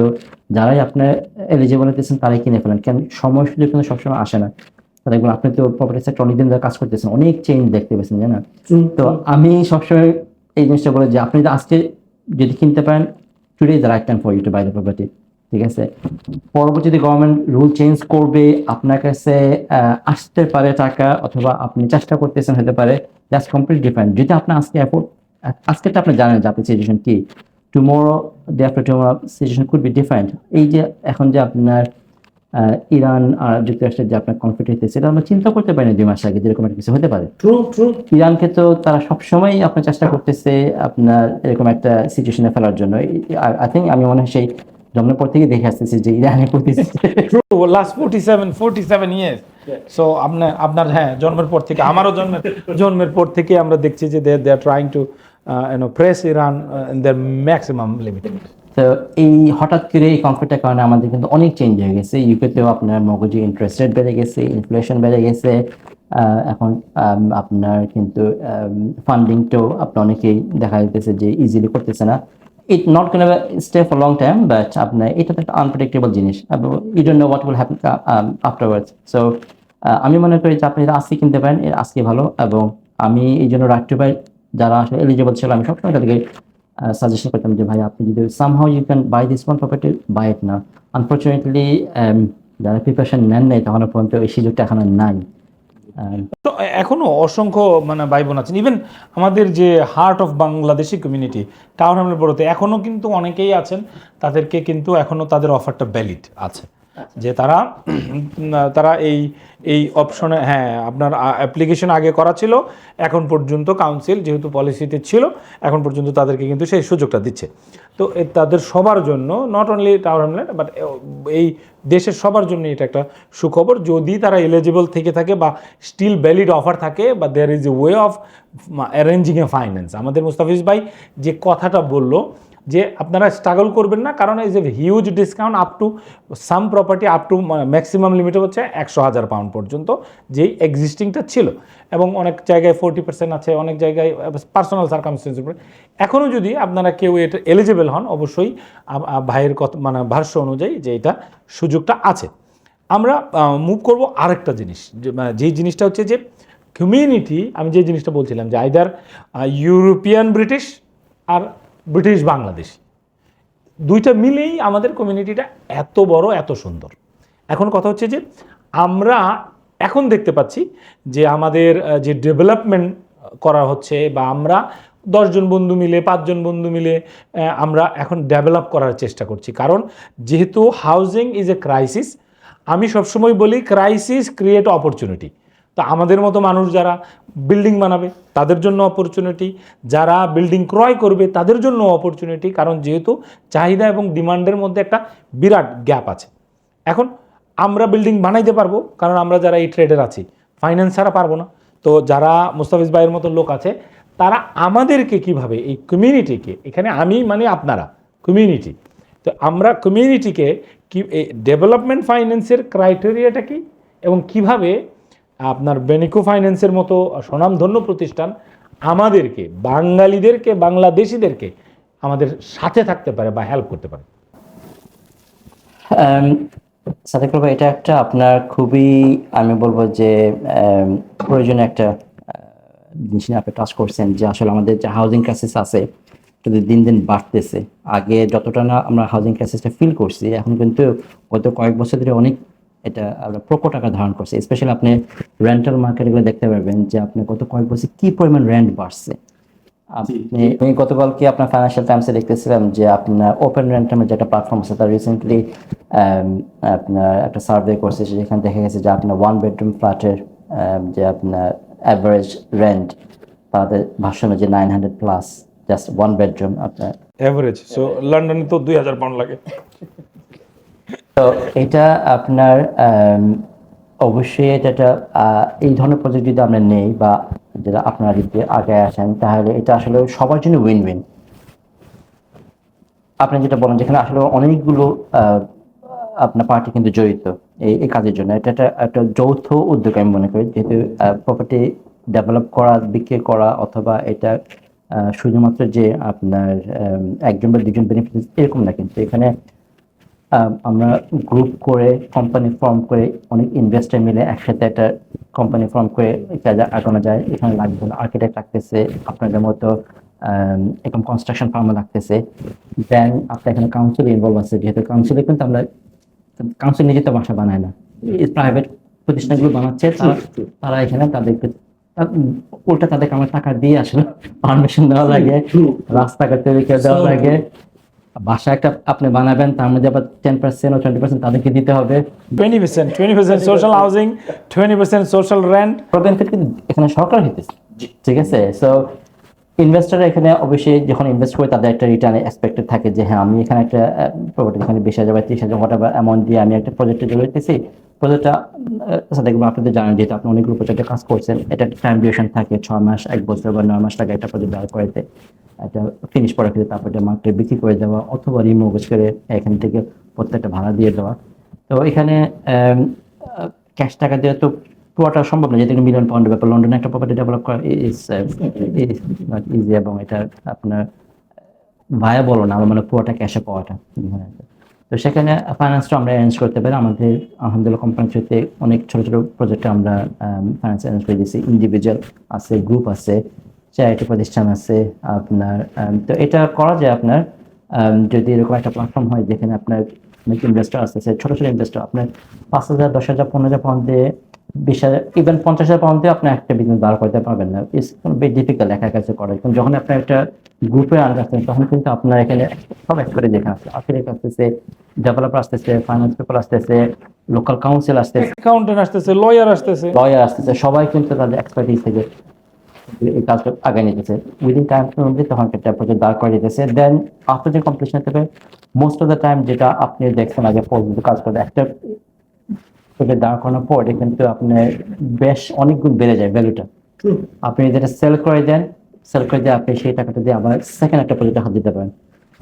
যারাই আপনার এলিজিবল হতেছেন তারাই কিনে ফেলেন। কেন সময় সুযোগ কিন্তু সবসময় আসে না। দেখুন আপনি তো প্রপার্টি সেক্টর অনেকদিন ধরে কাজ করতেছেন, অনেক চেঞ্জ দেখতে পেয়েছেন, জানেন। তো আমি সবসময় এই জিনিসটা বলে যে আপনি আজকে যদি কিনতে পারেন, today is the right time for you to buy the property. ঠিক আছে, পরবর্তীতে গভর্নমেন্ট রুল চেঞ্জ করবে, আপনার কাছে আসতে পারে টাকা, অথবা আপনি চেষ্টা করতেছেন হতে পারে, দ্যাটস কমপ্লিট ডিফারেন্ট। যদি আপনি আজকে এফোর্ট, আজকেরটা আপনি জানেন যে আপনার সিচুয়েশন কি, tomorrow day after tomorrow situation could be different. এই যে এখন যে আপনার ইরান আর যুক্তরাষ্ট্রের যে আপনার কনফ্লিক্ট হইতেছে, এটা আমরা চিন্তা করতে পারি না 2 মাস আগে যেরকম একটা কিছু হতে পারে। ট্রু। ইরানকে তো তারা সবসময় আপনার চেষ্টা করতেছে আপনার এরকম একটা সিচুয়েশনে ফেলার জন্য। আই থিঙ্ক আমি মনে হয় সেই জন্মের পর থেকে দেখে আসতেছি যে ইরানের প্রতি লাস্ট 47 ইয়ার্স। সো আপনার হ্যাঁ জন্মের পর থেকে, আমারও জন্মের পর থেকে আমরা দেখছি যে they are trying to press Iran in their maximum limit. তো এই হঠাৎ করে এই কনফ্লিক্টের কারণে আমাদের কিন্তু অনেক চেঞ্জ হয়ে গেছে। ইউকেতেও আপনার মগজে ইন্টারেস্ট রেট বেড়ে গেছে, ইনফ্লেশন বেড়ে গেছে। এখন আপনার কিন্তু ফান্ডিংটাও আপনার অনেকেই দেখা যাইতেছে যে ইজিলি করতেছে না। It not gonna stay for long time, but আপনার এটা তো একটা আনপ্রেডিক্টেবল জিনিস, you don't know what will happen afterwards. So আমি মনে করি যে আপনি এটা আজকে কিনতে পারেন, এর আজকে ভালো। এবং আমি এই জন্য রাইট টু বাই যারা আসলে এলিজিবল ছিল, আমি সবসময় তাদেরকে সাজেশন করতাম যে ভাই আপনি যদি somehow you can buy this one property, buy it না। আনফর্চুনেটলি যারা প্রিপারেশন নেন নাই তখন পর্যন্ত এই সুযোগটা এখন নাই। তো এখনো অসংখ্য ভাই বোন আছেন, ইভেন আমাদের যে heart of Bangladeshi community Tower Hamlets বড়তে এখনো কিন্তু অনেকেই আছেন, তাদেরকে কিন্তু এখনো তাদের অফারটা ভ্যালিড আছে। যে তারা তারা এই এই অপশনে, হ্যাঁ আপনার অ্যাপ্লিকেশন আগে করা ছিল, এখন পর্যন্ত কাউন্সিল যেহেতু পলিসিতে ছিল এখন পর্যন্ত তাদেরকে কিন্তু সেই সুযোগটা দিচ্ছে। তো তাদের সবার জন্য, not only tower Hamlet but এই দেশের সবার জন্য এটা একটা সুখবর, যদি তারা এলিজিবল থেকে থাকে বা স্টিল ভ্যালিড অফার থাকে বা there is a way of arranging a finance. আমাদের মুস্তাফিজ ভাই যে কথাটা বললো যে আপনারা স্ট্রাগল করবেন না, কারণ এই যে huge discount up to some property up to maximum লিমিটে হচ্ছে 100,000 পাউন্ড পর্যন্ত, যেই এক্সিস্টিংটা ছিল, এবং অনেক জায়গায় 40% আছে, অনেক জায়গায় পার্সোনাল সার্কামস্টেন্সের উপরে। এখনও যদি আপনারা কেউ এটা এলিজিবল হন, অবশ্যই ভাইয়ের কথা ভাষ্য অনুযায়ী যে এটা সুযোগটা আছে। আমরা মুভ করব আরেকটা জিনিস, যেই জিনিসটা হচ্ছে যে কমিউনিটি। আমি যে জিনিসটা বলছিলাম যে আইদার ইউরোপিয়ান ব্রিটিশ আর ব্রিটিশ বাংলাদেশি, দুইটা মিলেই আমাদের কমিউনিটিটা এত বড়, এত সুন্দর। এখন কথা হচ্ছে যে আমরা এখন দেখতে পাচ্ছি যে আমাদের যে ডেভেলপমেন্ট করা হচ্ছে, বা আমরা 10 জন বন্ধু মিলে, 5 জন বন্ধু মিলে আমরা এখন ডেভেলপ করার চেষ্টা করছি। কারণ যেহেতু হাউজিং ইজ এ ক্রাইসিস, আমি সবসময় বলি ক্রাইসিস ক্রিয়েট অপরচুনিটি। তো আমাদের মতো মানুষ যারা বিল্ডিং বানাবে তাদের জন্য অপরচুনিটি, যারা বিল্ডিং ক্রয় করবে তাদের জন্য অপরচুনিটি, কারণ যেহেতু চাহিদা এবং ডিমান্ডের মধ্যে একটা বিরাট গ্যাপ আছে। এখন আমরা বিল্ডিং বানাইতে পারবো কারণ আমরা যারা এই ট্রেডের আছি, ফাইন্যান্স ছাড়া পারবো না। তো যারা মুস্তাফিজ ভাইয়ের মতো লোক আছে, তারা আমাদেরকে কিভাবে এই কমিউনিটিকে, এখানে আমি মানে আপনারা কমিউনিটি, তো আমরা কমিউনিটিকে কি এই ডেভেলপমেন্ট ফাইন্যান্সের ক্রাইটেরিয়াটা কি, এবং কিভাবে আপনার বেনিকো ফাইন্যান্সের মতো স্বনামধন্য প্রতিষ্ঠান আমাদেরকে, বাঙালিদেরকে, বাংলাদেশিদেরকে আমাদের সাথে থাকতে পারে বা হেল্প করতে পারে। সাদেক ভাই, এটা একটা আপনার খুবই, আমি বলবো যে প্রয়োজনীয় একটা জিনিস নিয়ে আপনি টাচ করছেন, যে আসলে আমাদের যে হাউজিং ক্রাইসিস আছে যদি দিন দিন বাড়তেছে। আগে যতটা না আমরা হাউজিং ক্রাইসিসটা ফিল করছি, এখন কিন্তু গত কয়েক বছর ধরে অনেক এটা প্রকট আকার ধারণ করছে। স্পেশালি আপনি রেন্টাল মার্কেটগুলো দেখতে পারবেন যে আপনি গত কয়েক বছর কি পরিমাণ রেন্ট বাড়ছে। আমি গতকালকে আপনার ফাইন্যান্সিয়াল টাইমসে দেখতেছিলাম যে আপনার ওপেন রেন্ট নামের যে একটা প্ল্যাটফর্ম আছে, তার রিসেন্টলি আপনার একটা সার্ভে করছে, যেখানে দেখা গেছে যে আপনার 1 বেডরুম ফ্ল্যাটের যে আপনার অ্যাভারেজ রেন্ট তাদের ভাষ্য যে 900 প্লাস, জাস্ট 1 বেডরুম আপনার এভারেজ। সো লন্ডনে তো 2000 পাউন্ড লাগে। তো এটা আপনার অবশ্যই এটা এই ধরনের প্রজেক্ট যদি আমরা নেই বা যেটা আপনারা যদি আগে আসেন, তাহলে এটা আসলে সবার জন্য উইন উইন। আপনি যেটা বলেন, যেখানে আসলে অনেকগুলো আপনার পার্টি কিন্তু জড়িত এই কাজের জন্য, এটা একটা যৌথ উদ্যোগ আমি মনে করি। যেহেতু প্রপার্টি ডেভেলপ করা, বিক্রি করা, অথবা এটা শুধুমাত্র যে আপনার একজন বা দুজন বেনিফিট এরকম না, কিন্তু এখানে আমরা গ্রুপ করে, কোম্পানি ফর্ম করে, অনেক ইনভেস্টর মিলে একসাথে একটা কোম্পানি ফর্ম করে কাজে আগানো যায়। এখানে লাগবে আর্কিটেক্ট লাগতেছে, আপনাদের মতো এরকম কনস্ট্রাকশন ফার্মও লাগতেছে, দেন আপনার এখানে কাউন্সিল ইনভলভ আছে। যেহেতু কাউন্সিলে কিন্তু আমরা, কাউন্সিল নিজে তো বাসা বানায় না, প্রাইভেট প্রতিষ্ঠানগুলো বানাচ্ছে, তারা এখানে তাদেরকে উল্টা তাদেরকে আমার টাকা দিয়ে আসলে পারমিশন দেওয়া লাগে, রাস্তাঘাট তৈরি করে দেওয়া লাগে। বাসা একটা আপনি বানাবেন, তার মধ্যে আবার 10% ও 20% তাদেরকে দিতে হবে। 20% social housing, 20% social rent. Benefit কিন্তু এখানে সরকার হইতেছে, ঠিক আছে। সো ইনভেস্টররা এখানে অবশ্যই যখন ইনভেস্ট করে, তাদের একটা রিটার্ন এক্সপেক্টেড থাকে যে হ্যাঁ, আমি এখানে একটা প্রপার্টি, এখানে 20,000 বা 30,000 হোয়াটএভার অ্যামাউন্ট দিয়ে আমি একটা প্রজেক্টে জড়িতেছি। প্রজেক্টটা দেখবেন, আপনাদের জানেন যেহেতু আপনি অনেকগুলো প্রজেক্টে কাজ করছেন, এটা একটা টাইম ডিউরেশন থাকে, 6 মাস, 1 বছর বা 9 মাস লাগে একটা প্রজেক্ট দাঁড় করাতে, একটা ফিনিশ করার ক্ষেত্রে, তারপর মার্কেটে বিক্রি করে দেওয়া, অথবা রিমোর্গেজ করে এখান থেকে প্রত্যেকটা ভাড়া দিয়ে দেওয়া। তো এখানে ক্যাশ টাকা দিয়ে তো পুরোটা সম্ভব না, যেহেতু মিলিয়ন পাউন্ডের ব্যাপার। লন্ডনে একটা প্রপার্টি ডেভেলপ করা ইজ নট ইজি, এবং এটা আপনার ভায়াবল না, আমার মানে পুরোটা ক্যাশে পাওয়াটা। তো সেখানে ফাইন্যান্সটা আমরা অ্যারেঞ্জ করতে পারি। আমাদের আলহামদুলিল্লাহ কোম্পানির সাথে অনেক ছোটো ছোটো প্রজেক্টে আমরা ফাইন্যান্স অ্যারেঞ্জ করে দিয়েছি। ইন্ডিভিজুয়াল আছে, গ্রুপ আছে, চ্যারিটি প্রতিষ্ঠান আছে আপনার। তো এটা করা যায় আপনার, যদি এরকম একটা প্ল্যাটফর্ম হয় যেখানে আপনার অনেক ইনভেস্টর আছে, ছোটো ছোটো ইনভেস্টর, আপনার 5,000, 10,000, 15,000 পাউন্ড দিয়ে 20,000 ইভেন 50,000 পাউন্ড দিয়ে আপনি একটা বিজনেস দাঁড় করতে পারবেন না, ইটস ভেরি ডিফিকাল্ট একা কাছে করা। কিন্তু যখন আপনি একটা গ্রুপে আনতেছেন তখন কিন্তু আপনার এখানে সব একবারে যেখানে আসছে, আর্কিটেক্ট আসতেছে, ডেভেলপার আসতেছে, ফাইন্যান্স পিপল আসতেছে, লোকাল কাউন্সিল আসতেছে, অ্যাকাউন্টেন্ট আসতেছে, লয়ার আসতেছে। লয়ার আসতেছে, সবাই কিন্তু তাদের এক্সপার্টিস থেকে এই কাজটা আগে নিতেছে উইদিন টাইম মধ্যে, তখন একটা প্রজেক্ট দাঁড় করে দিতেছে। দেন আফটার যে কমপ্লিশন থেকে মোস্ট অফ দ্য টাইম যেটা আপনি দেখছেন আগে পর্যন্ত কাজ করে একটা প্রজেক্ট দাঁড় করানোর পর এটা কিন্তু আপনার বেশ অনেক গুণ বেড়ে যায় ভ্যালুটা। আপনি যেটা সেল করে দেন, সেল করে দিয়ে আপনি সেই টাকাটা দিয়ে আবার সেকেন্ড একটা প্রজেক্টে হাত দিতে পারেন।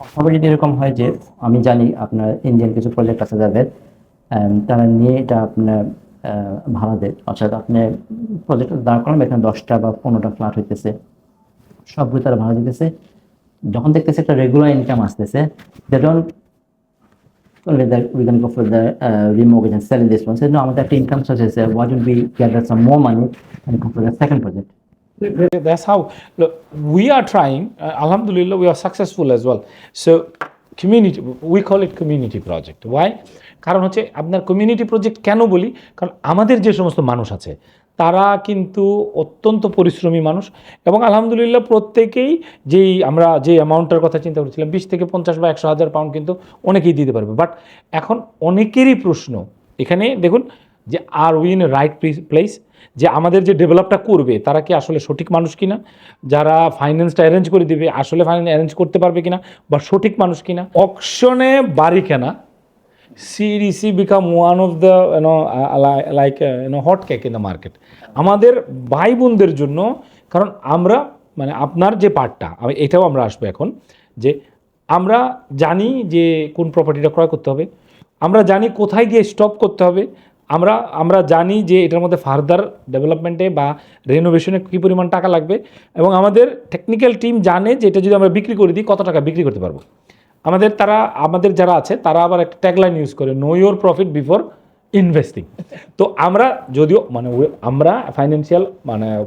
অথবা যদি এরকম হয় যে আমি জানি আপনার ইন্ডিয়ান কিছু প্রজেক্ট আছে যাদের তারা নিয়ে এটা আপনার ভাড়া দেয়, অর্থাৎ আপনি প্রজেক্ট দাঁড় করান, এখানে 10টা বা 15টা ফ্ল্যাট হইতেছে, সবগুলো তারা ভাড়া দিতেছে। যখন দেখতেছে একটা রেগুলার ইনকাম আসতেছে, they don't only that we can go for the remortgage and selling this one. So no, আমাদের একটা ইনকাম সোর্স আছে, why don't we gather some more money and go for the second project? That's how, look, we are trying, alhamdulillah, we are successful as well. So community, we call it community project. Why? কারণ হচ্ছে আপনার community project কেন বলি, কারণ আমাদের যে সমস্ত মানুষ আছে তারা কিন্তু অত্যন্ত পরিশ্রমী মানুষ, এবং আলহামদুলিল্লাহ প্রত্যেকেই আমরা যে অ্যামাউন্টের কথা চিন্তা করেছিলাম 20 থেকে 50 বা 100,000 পাউন্ড কিন্তু অনেকেই দিতে পারবে। বাট এখন অনেকেরই প্রশ্ন এখানে দেখুন যে are we in a right place, যে আমাদের যে ডেভেলপটা করবে তারা কি আসলে সঠিক মানুষ কিনা, যারা ফাইন্যান্সটা অ্যারেঞ্জ করে দিবে আসলে ফাইন্যান্স অ্যারেঞ্জ করতে পারবে কিনা, বা সঠিক মানুষ কিনা। অকশনে বাড়ি কেনা, CDC become one of the hot cake in the market আমাদের ভাই বোনদের জন্য। কারণ আমরা মানে আপনার যে পার্টটা, এটাও আমরা আসবো এখন, যে আমরা জানি যে কোন প্রপার্টিটা ক্রয় করতে হবে, আমরা জানি কোথায় গিয়ে স্টপ করতে হবে, আমরা জানি যে এটার মধ্যে ফার্দার ডেভেলপমেন্টে বা রেনোভেশনে কী পরিমাণ টাকা লাগবে, এবং আমাদের টেকনিক্যাল টিম জানে যে এটা যদি আমরা বিক্রি করে দিই কত টাকা বিক্রি করতে পারবো। আমাদের যারা আছে তারা আবার একটা ট্যাগলাইন ইউজ করে, know your profit before investing. তো আমরা যদিও আমরা ফাইন্যান্সিয়াল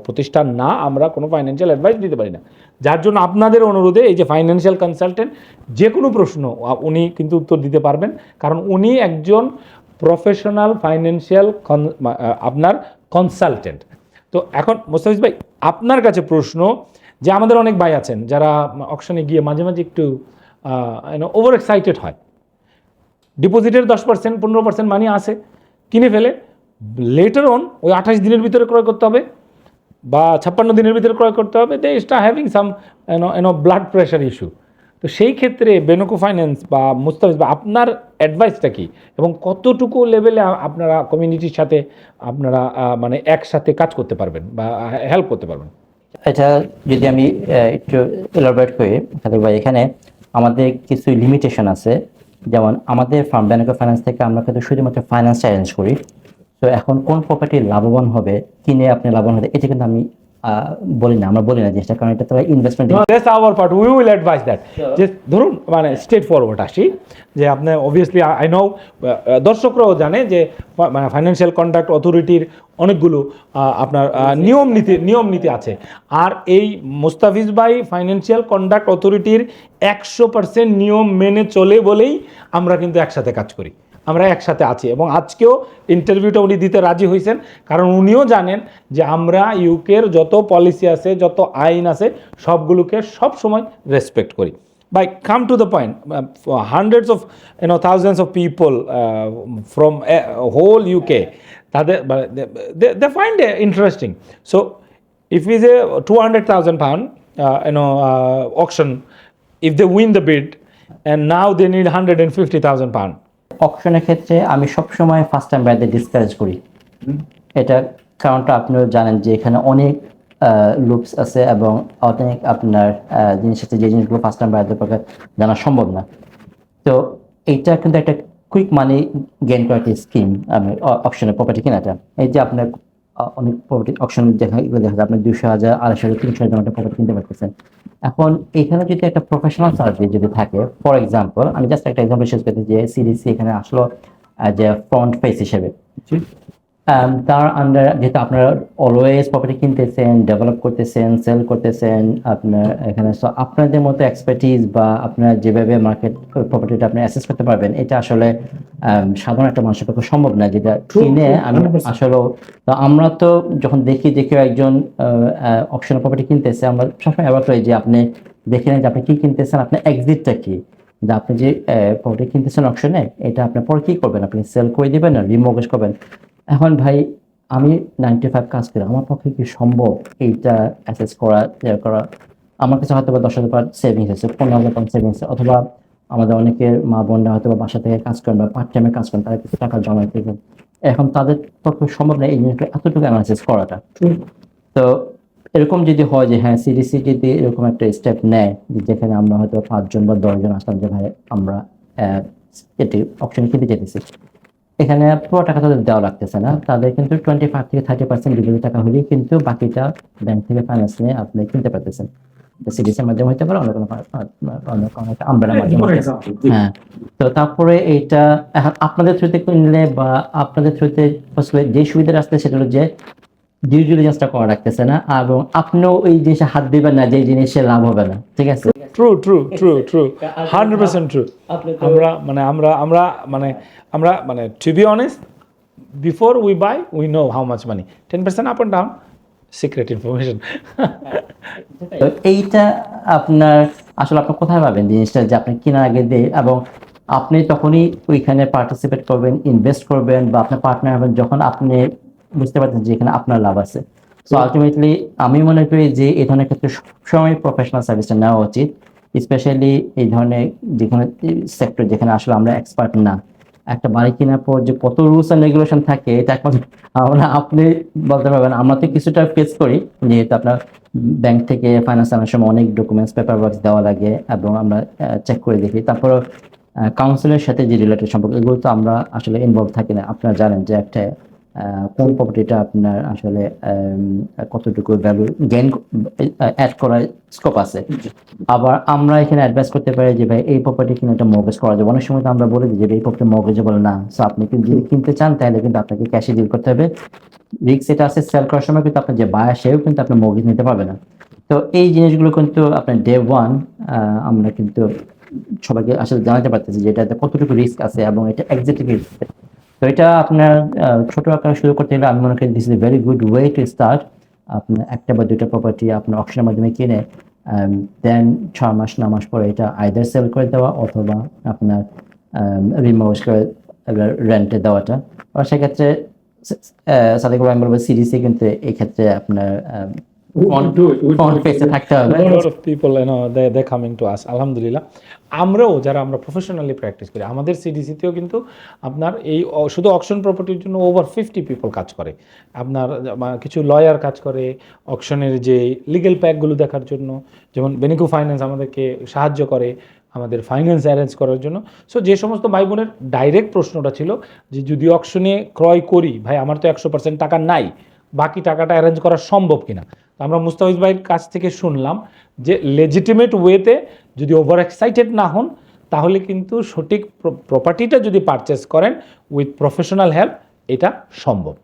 প্রতিষ্ঠান না, আমরা কোনো ফাইন্যান্সিয়াল অ্যাডভাইস দিতে পারি না, যার জন্য আপনাদের অনুরোধে এই যে ফাইন্যান্সিয়াল কনসালটেন্ট যে কোনো প্রশ্ন উনি কিন্তু উত্তর দিতে পারবেন, কারণ উনি একজন প্রফেশনাল ফাইন্যান্সিয়াল আপনার কনসালটেন্ট। তো এখন মোস্তাফিজ ভাই আপনার কাছে প্রশ্ন, যে আমাদের অনেক ভাই আছেন যারা অকশনে গিয়ে মাঝে মাঝে একটু ওভার এক্সাইটেড হয়, ডিপোজিটের 10% 15% মানি আসে, কিনে ফেলে, লেটার অন ওই 28 দিনের ভিতরে ক্রয় করতে হবে বা 56 দিনের ভিতরে ক্রয় করতে হবে, they start having some blood pressure issue. তো সেই ক্ষেত্রে বেনকো ফাইন্যান্স বা মুস্তাফিজ বা আপনার অ্যাডভাইসটা কি, এবং কতটুকু লেভেলে আপনারা কমিউনিটির সাথে আপনারা একসাথে কাজ করতে পারবেন বা হেল্প করতে পারবেন? এটা যদি আমি একটু এলাবোরেট করি তাহলে ভাই, এখানে আমাদের কিছু লিমিটেশন আছে। যেমন আমাদের ফার্ম বেনকো ফাইন্যান্স থেকে আমরা কিন্তু শুধুমাত্র ফাইন্যান্স অ্যারেঞ্জ করি। তো এখন কোন প্রপার্টি লাভবান হবে, কিনে আপনি লাভবান হবে, এটা কিন্তু আমি আমরা বলি না জিনিসটা, কারণ এটা তো investment. That's our part, we will advice that. যে ধরুন স্ট্রেট ফরওয়ার্ড আসি, যে আপনি অবভিয়াসলি আই নো দর্শকরাও জানে যে ফাইন্যান্সিয়াল কন্ডাক্ট অথরিটির অনেকগুলো আপনার নিয়ম নীতি আছে, আর এই মুস্তাফিজ ভাই ফাইন্যান্সিয়াল কন্ডাক্ট অথরিটির 100% নিয়ম মেনে চলে বলেই আমরা কিন্তু একসাথে কাজ করি, আমরা একসাথে আছি, এবং আজকেও ইন্টারভিউটা উনি দিতে রাজি হয়েছেন, কারণ উনিও জানেন যে আমরা ইউকের যত পলিসি আছে, যত আইন আছে, সবগুলোকে সব সময় রেসপেক্ট করি। By come to the point, hundreds of thousands of people from whole UK, they find it interesting. So if we say 200,000 pound auction, if they win the bid, and now they need 150,000 pound. অকশনের ক্ষেত্রে আমি সবসময় first time বায়ারদের discourage করি। এটা কারণটা আপনিও জানেন যে এখানে অনেক লুপস আছে এবং অনেক আপনার জিনিস আছে যে জিনিসগুলো ফার্স্ট টাইম বায়ারদের পক্ষে জানা সম্ভব না। তো এইটা কিন্তু একটা কুইক মানি গেইন করার একটা স্কিম অকশনের প্রপার্টি কেনাটা। এই যে আপনার অনেক প্রপার্টি অকশন দেখা যায় আপনি 200,000 250,000 300,000 একটা প্রপার্টি কিনতে পারতেছেন। এখন এখানে যদি একটা প্রফেশনাল সার্ভিস যদি থাকে, ফর এক্সাম্পল আমি জাস্ট একটা এক্সাম্পল শেষ করতে যে CDC এখানে আসলো যে ফ্রন্ট ফেস হিসেবে, তার আন্ডার যেহেতু আপনারা অলওয়েজ প্রপার্টি কিনতেছেন, ডেভেলপ করতেছেন, সেল করতেছেন, আপনার এখানে so আপনাদের মতো এক্সপার্টিজ বা আপনারা যেভাবে মার্কেট প্রপার্টিটা আপনি অ্যাসেস করতে পারবেন, এটা আসলে সাধারণ একটা মানুষের পক্ষে সম্ভব না, যেটা কিনে আমি আসলে। তো আমরা তো যখন দেখি যে কেউ একজন অকশনে প্রপার্টি কিনতেছে, আমরা সবসময় অবাক হই যে আপনি দেখে নেন যে আপনি কি কিনতেছেন, আপনার এক্সিটটা কি, যে আপনি যে প্রপার্টি কিনতেছেন অকশনে, এটা আপনার পরে কি করবেন, আপনি সেল করে দিবেন না রিমর্টগেজ করবেন। এখন ভাই আমি 95 কাজ করি, আমার পক্ষে কি সম্ভব এইটা অ্যাসেস করা, করা? আমার কাছে হয়তো বা 10,000 সেভিংস আছে, 15,000 সেভিংস, অথবা আমাদের অনেকের মা বোনরা হয়তো বা বাসা থেকে কাজ করেন বা পার্ট টাইমে কাজ করেন, তারা কিছু টাকা জমাইতে চান। এখন তাদের পক্ষে সম্ভব না এই জিনিসটা এতটুকু অ্যানালাইসিস করাটা। তো এরকম যদি হয় যে হ্যাঁ সিডিসি যদি এরকম একটা স্টেপ নেয়, যেখানে আমরা হয়তো 5 জন বা 10 জন আসলাম যে ভাই আমরা এটি অপশন কিনতে যেতেছি, এখানে পুরো টাকা তাদের দেওয়া লাগতেছে না, তাদের কিন্তু 25 থেকে 30% ডিপোজিট টাকা হলেই কিন্তু বাকিটা ব্যাংক থেকে ফাইন্যান্স নিয়ে আপনি কিনতে পারতেছেন। সিডিসির মাধ্যমে হতে পারে, অন্য কোনো একটা আমব্রেলার মাধ্যমে হতে পারে। হ্যাঁ, তো তারপরে এইটা এখন আপনাদের থ্রুতে কিনলে বা আপনাদের থ্রুতে যে সুবিধাটা আসছে সেটা হলো যে ডিউ ডিলিজেন্সটা করা রাখতেছে না, এবং আপনিও ওই জিনিসে হাত দিবেন না যে জিনিসে লাভ হবে না, ঠিক আছে? True 100% true. আমরা to be honest, before we buy we know how much money, 10% up and down, secret information. তো এইটা আপনার আসলে আপনি কোথায় পাবেন জিনিসটা, যে আপনি কেনার আগে দিয়ে, এবং আপনি তখনই ওইখানে পার্টিসিপেট করবেন, ইনভেস্ট করবেন, বা আপনার পার্টনার হবেন যখন আপনি বুঝতে পারছেন যে এখানে আপনার লাভ আছে। সো আলটিমেটলি আমি মনে করি যে এই ধরনের ক্ষেত্রে সবসময় প্রফেশনাল সার্ভিসটা নেওয়া উচিত, স্পেশালি এই ধরনের যেখানে সেক্টর যেখানে আসলে আমরা এক্সপার্ট না। একটা বাড়ি কেনার পর যে কত রুলস এন্ড রেগুলেশন থাকে, এটা একমাত্র আপনি বলতে পারবেন। আমরা তো কিছুটা ফেস করি, যেহেতু আপনার ব্যাংক থেকে ফাইন্যান্স আনার সময় অনেক ডকুমেন্টস পেপার ওয়ার্ক দেওয়া লাগে, এবং আমরা চেক করে দেখি। তারপর কাউন্সিলের সাথে যে রিলেটেড সম্পর্ক, এগুলো তো আমরা আসলে ইনভলভ থাকি না। আপনারা জানেন যে একটা কোন প্রপার্টিটা আপনার আসলে কতটুকু ভ্যালু গেইন অ্যাড করার স্কোপ আছে। আবার আমরা এখানে অ্যাডভাইস করতে পারি যে ভাই এই প্রপার্টি কিনে একটা মর্গেজ করা যাবে। অনেক সময় তো আমরা বলে দিই যে এই প্রপার্টি মর্গেজেবল না, সো আপনি কিন্তু যদি কিনতে চান তাহলে কিন্তু আপনাকে ক্যাশে ডিল করতে হবে। রিস্ক এটা আছে, সেল করার সময় কিন্তু আপনার যে বায়ার সেও কিন্তু আপনার মর্গেজ নিতে পারবে না। তো এই জিনিসগুলো কিন্তু আপনার ডে ওয়ান আমরা কিন্তু সবাইকে আসলে জানাতে পারতেছি যে এটাতে কতটুকু রিস্ক আছে এবং এটা এক্স্যাক্টলি রিস্ক। তো এটা আপনার ছোট আকারে শুরু করতে গেলে আমি মনে করি this is a very good way to start. আপনার একটা বা দুইটা প্রপার্টি আপনার অকশনের মাধ্যমে কিনে দেন 6 মাস 9 মাস পরে এটা আইদার সেল করে দেওয়া, অথবা আপনার রিমোভ করে রেন্টে দেওয়াটা। আর সেক্ষেত্রে সাদিক ভাই আমি বলবো সিডিসি কিন্তু এই ক্ষেত্রে আপনার ফ্রন্ট পেজে থাকতে হবে। A lot of people, they're coming to us, আলহামদুলিল্লাহ। আমরা প্রফেশনালি প্র্যাকটিস করি, আমাদের সিডিসিতেও কিন্তু আপনার এই শুধু অকশন প্রপার্টির জন্য ওভার 50 পিপল কাজ করে। আপনার কিছু লয়ার কাজ করে অকশনের যে লিগেল প্যাকগুলো দেখার জন্য, যেমন বেনিকো ফাইন্যান্স আমাদেরকে সাহায্য করে আমাদের ফাইন্যান্স অ্যারেঞ্জ করার জন্য। সো যে সমস্ত ভাই বোনের ডাইরেক্ট প্রশ্নটা ছিল যে যদি অকশনে ক্রয় করি, ভাই আমার তো 100% টাকা নাই, বাকি টাকাটা অ্যারেঞ্জ করা সম্ভব কিনা। তো আমরা মুস্তাফিজ ভাইয়ের কাছ থেকে শুনলাম যে লেজিটিমেট ওয়েতে যদি ওভার এক্সাইটেড না হন, তাহলে কিন্তু সঠিক প্রপার্টিটা যদি পারচেস করেন উইথ প্রফেশনাল হেল্প, এটা সম্ভব।